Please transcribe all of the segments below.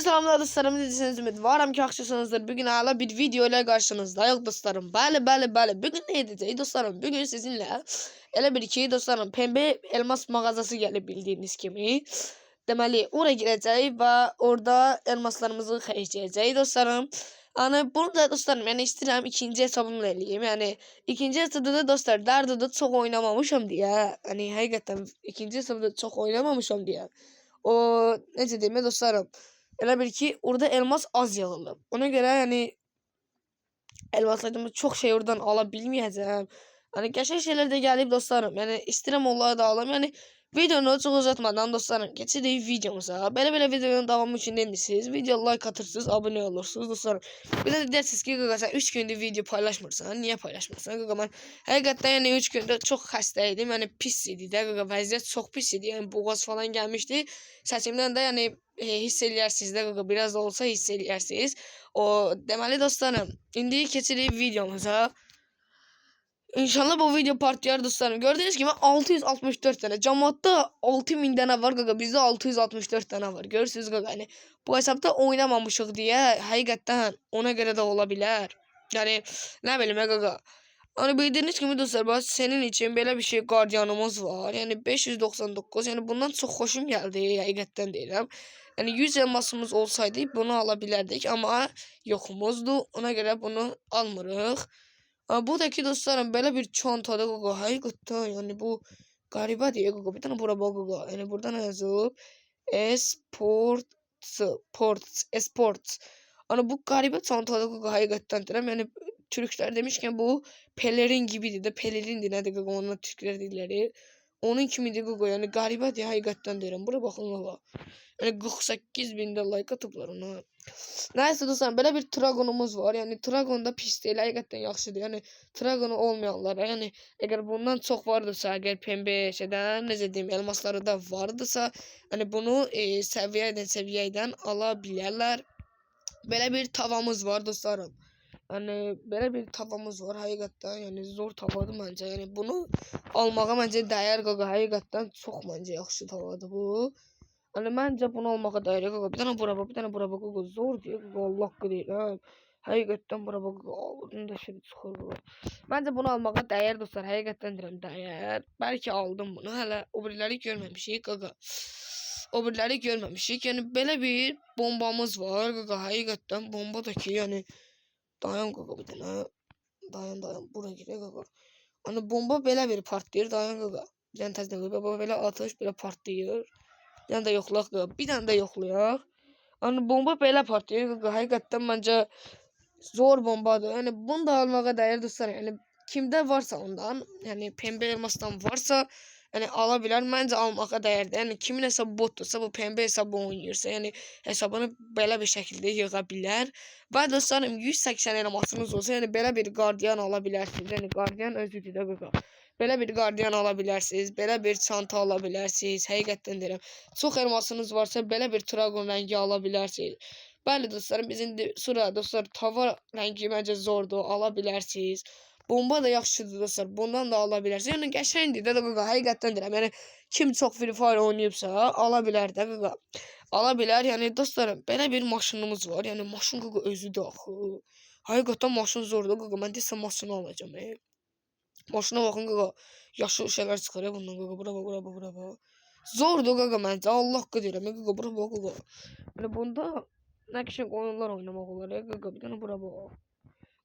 Selamlar dostlarım, dediniz ümid varam ki yaxşısınızdır. Bugün hala bir video ile karşınızdayıq dostlarım. Bəli. Bugün ne edeceğiz dostlarım? Bugün sizinle elə bir ki dostlarım, pembe elmas mağazası gelip bildiğiniz gibi. Deməli, oraya girəcəyik və orada elmaslarımızı xərcləyəcəyik dostlarım. Yani bunu da dostlarım, yani istəyirəm ikinci hesabımla eləyim. Yani ikinci hesabda da dostlar, Dardo'da çok oynamamışam diye. Hani həqiqətən ikinci hesabda çok oynamamışam diye. O necə deyim dostlarım? Elə bil ki orada elmas az yığılıb. Ona göre yani elmaslarımı çok şey oradan alabilmeyeceğim. Hani qəşəng şeyler de gəlib dostlarım. Yani istəyirəm onları da alam. Yani videonu çok uzatmadan dostlarım geçirik videomuza. Belə videonun davamı için demişsiniz. Video like atırsınız, abone olursunuz dostlarım. Bir de dersiniz ki qaqa sen 3 gündür video paylaşmırsan. Niye paylaşmırsan? Qaqa ben həqiqətən yani 3 gündür çok xəstəydim. Yani pis idi də qaqa, vəziyyət çox pis idi. Yani boğaz falan gelmişti. Səsimdən də yani hiss eləyərsiniz də qaqa, biraz da olsa hiss eləyərsiniz. O deməli dostlarım, indi keçirik videomuza. İnşallah bu video partlayar dostlarım. Gördüğünüz gibi 664 tane. Cemaatda 6000 tane var qaqa. Bizde 664 tane var. Görürsünüz qaqa. Yani bu hesapta oynamamışıq diye həqiqətən ona göre de olabilir. Yani ne bileyim qaqa. Hani bildiğiniz gibi dostlar, bak senin için böyle bir şey gardiyanımız var. Yani 599. Yani bundan çok hoşum geldi. Həqiqətən deyirəm. Yani 100 elmasımız olsaydı bunu alabilirdik ama yoxumuzdu. Ona göre bunu almırıq. Bu da ki dostlarım böyle bir çantada qaqa. Həqiqətən yani bu qəribə deyə qaqa. Bir tane bura bax qaqa. Yani burada ne yazıb? Esports. Hani bu qəribə çantada qaqa həqiqətən deyirəm. Yəni Türkler demişken bu pelerin gibiydi de, pelerindir ne de qaqa, onlar Türkler dilleri. Onun kimiydi qaqa, yani qəribə deyə həqiqətən deyirəm. Bura baxın qaqa. Yani 48.000 de like atıblar ona. Neyse dostlar, böyle bir Tragon'umuz var. Yani Tragon da pis değil, həqiqətən yaxşıdır. Yani Tragon'u olmayanlara, yani eğer bundan çok vardırsa, eğer pembe şeyden necə deyim, elmasları da vardırsa, hani bunu seviyeden alabilirler. Böyle bir tavamız var dostlarım. Yani böyle bir tavamız var həqiqətən, yani zor tavadır bence. Yani bunu almağa bence dəyər qaqa, həqiqətən çox bence yaxşı tavadır bu. Yani bence bunu almağa dəyər qaqa. Bir tane bura bax, bir tane bura bax qaqa, zor deyir qaqa, Allah haqqı deyirəm. Həqiqətən bura bax qaqa, bunun da şey çıxır qaqa. Bence bunu almağa dəyər dostlar, həqiqətən deyirəm dəyər. Belki aldım bunu, hələ o biriləri görməmişik qaqa. O biriləri görməmişik. Yani belə bir bombamız var qaqa, həqiqətən bomba da ki, yani dayan qaqa bir dənə. Dayan. Bura girək qaqa. Hani bomba belə bir partlayır. Dayan qaqa. Bir dənə təzdən qaqa. Baba belə atış, belə partlayır. Bir dənə də yoxlayaq qaqa. Bir dənə də yoxlayaq. Hani bomba belə partlayır qaqa. Həqiqətən məncə zor bombadır. Yani bunu da almağa dəyər dostlar. Yani kimdə varsa ondan, yani pembe elmasdan varsa, yani alabilir. Bence almağa dəyərdir. Yani kimin hesabı botdursa, bu pembe hesabı oynayırsa, yani hesabını belə bir şəkildə yığa bilər. Və dostlarım 180 elmasınız olsa, yani belə bir gardiyan alabilirsiniz. Yani gardiyan özüdür də qaqa. Belə bir gardiyan alabilirsiniz. Belə bir çanta alabilirsiniz. Həqiqətən deyirəm. Çox elmasınız varsa belə bir Tragon rəngi alabilirsiniz. Bəli dostlarım, bizim de sıra dostlar tava rəngi məncə zordur, alabilirsiniz. Bomba da yaxşıdır dostlar. Bundan da alabilirsiniz. Yəni qəşəngdir də qaqa, həqiqətən deyirəm. Yəni kim çox Free Fire oynayıbsa ala bilər də qaqa. Ala bilər. Yəni dostlarım, belə bir maşınımız var. Yəni maşın qaqa özü də axı. Həqiqətən maşın zordur qaqa. Mən desə maşını alacağam. Maşına baxın qaqa. Yaşıl şeylər çıxır bundan qaqa. Bura. Zordur qaqa məncə. Allah haqqı deyirəm qaqa. Bura qaqa. Yəni bunda nə qəşəng oyunlar oynamaq olar qaqa. Bir dənə bura bax.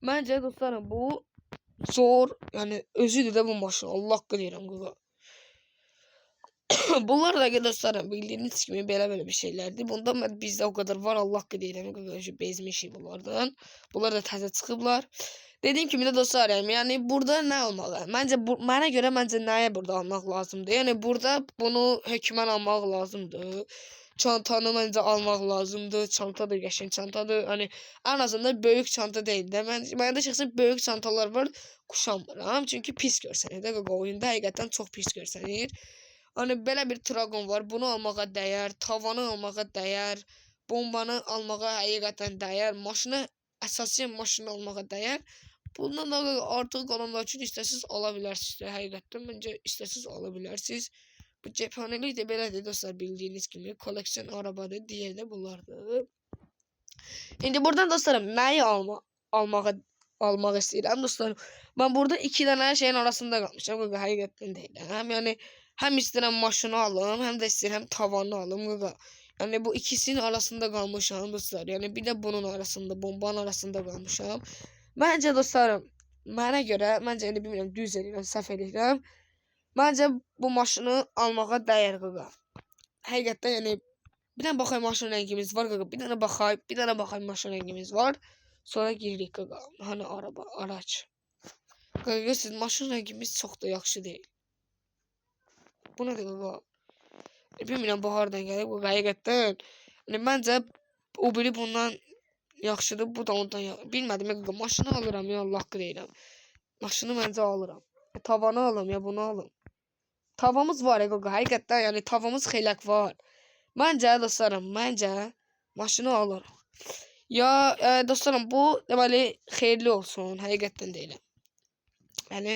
Məncə dostlarım bu zor, yani özüdür de bu maşın. Allah haqqı deyirəm qaqa. Bunlar da dostlarım bildiğiniz gibi belə bir şeylerdi. Bundan bizdə o kadar var, Allah haqqı deyirəm qaqa. Bezmişik bunlardan. Bunlar da təzə çıxıblar. Dediğim gibi de dostlarım, yani burada ne almalı? Bence bana göre neye burada almak lazımdır? Yani burada bunu hökmən almaq lazımdır. Çantanı bence almaq lazımdır. Çantadır, qəşəng çantadır. Hani en azından büyük çanta değil de. Məndə şəxsən büyük çantalar var, kuşanmıram. Çünkü pis görsənir də qaqa, oyunda həqiqətən çox pis görsənir. Hani belə bir Tragon var, bunu almağa dəyər, tavanı almağa dəyər, bombanı almağa həqiqətən dəyər, maşını, əsasiyyən maşını almağa dəyər. Bundan da artıq qalanlar üçün istəsiz alabilirsiniz. Həqiqətən məncə istəsiz alabilirsiniz. Bu cephanelik de belədir dostlar, bildiğiniz gibi koleksiyon arabadır, diğeri de bunlardır. İndi buradan dostlarım nəyi almaq istəyirəm dostlarım. Ben burada iki tane şeyin arasında qalmışam. Qaqa həqiqətən deyirəm. Yəni hem istəyirəm maşını alım, hem de istəyirəm tavanı alım qaqa. Yani bu ikisinin arasında qalmışam dostlar. Yani bir de bunun arasında, bombanın arasında qalmışam. Məncə dostlarım, mənə görə, məncə indi bilmirəm düz edirəm, səhv edirəm. Məncə bu maşını almağa dəyər qaqa. Həqiqətən yəni bir dənə baxayım maşın rəngimiz var qaqa. Bir dənə baxayım maşın rəngimiz var. Sonra giririk qaqa. Hani araba, araç. Qaqa görürsünüz maşın rəngimiz çox da yaxşı deyil. Bu nədir qaqa? Bilmirəm bu hardan gəlir bu həqiqətən. Yəni məncə o biri bundan yaxşıdır, bu da ondan yaxşı. Bilmədim qaqa, maşını alıram ya Allah haqqı deyirəm. Maşını məncə alıram. Tavanı alım ya bunu alım. Tavamız var qaqa, həqiqətən yəni tavamız xeylək var. Məncə dostlarım, məncə maşını alırım. Ya dostlarım bu deməli xeyirli olsun, həqiqətən deyirəm. Yəni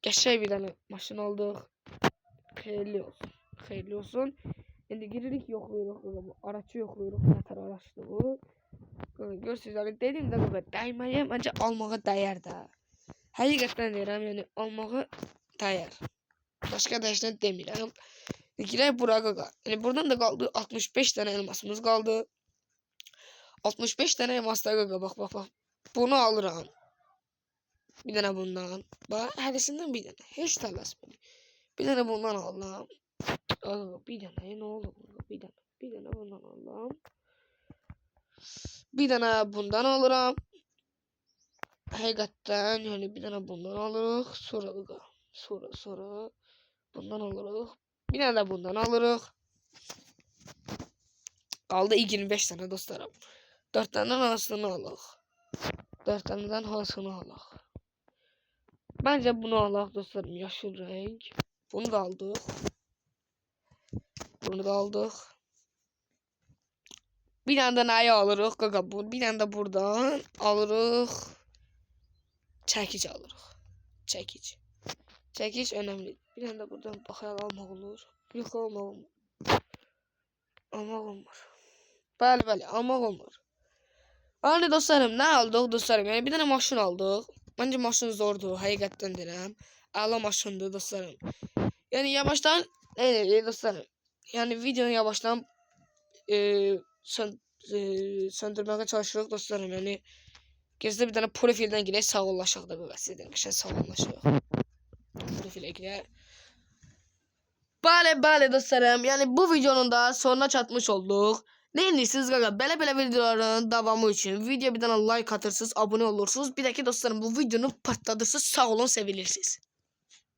qəşəng bir dənə maşın aldıq. Xeyirli olsun. Xeyirli olsun. İndi giririk yoxlayırıq bu araçı yoxlayırıq. Nətər araçdır bu? Görürsünüz yəni dedim də qaqa dəyməyə məncə almağa dəyər də. Həqiqətən deyirəm, yəni almağa dəyər. Başqa da heç nə demirəm. Girək bura qaqa. Yəni buradan da qaldı 65 dənə elmasımız qaldı. 65 dənə elmas da qaqa bax. Bunu alıram. Bir dənə bundan. Bax hərəsindən bir dənə. Heç tələsmə. Bir dənə bundan alıram. Bir dənə nə olur? Bir dənə bundan alıram. Bir dənə bundan alıram. Həqiqətən yəni bir dənə bundan alırıq. Sonra bundan alırıq. Bir dənə də bundan alırıq. Qaldı 25 dənə dostlarım. 4 dənədən hansını alaq? 4 dənədən hansını alaq? Bence bunu alaq dostlarım. Yaşıl renk. Bunu da aldık. Bunu da aldık. Bir tane de neyi alırıq? Qaqa, bir tane de buradan alırıq. Çəkic alırıq. Çəkic önemli. Bir tane de buradan baxayaq almaq olur. Yox, almaq olmur. Almaq olmur. Bəli, almaq olmur. Yani dostlarım, ne aldıq dostlarım? Yani bir tane maşın aldıq. Bence maşın zordur, həqiqətən deyirəm. Əla maşındır dostlarım. Yani yavaştan dostlarım. Yani videonu yavaştan söndürmeye çalışırıq dostlarım. Yani gezdə bir tane profildən girək, sağollaşaq da qaqa sizdən. Qəşəng sağollaşaq. Profilə girək. Bəli dostlarım. Yani bu videonun da sonuna çatmış olduq. Ne edirsiniz qaqa? Belə videoların davamı için video bir tane like atırsınız, abone olursunuz. Bir de ki dostlarım bu videonu patlatırsınız. Sağ olun, sevilirsiniz.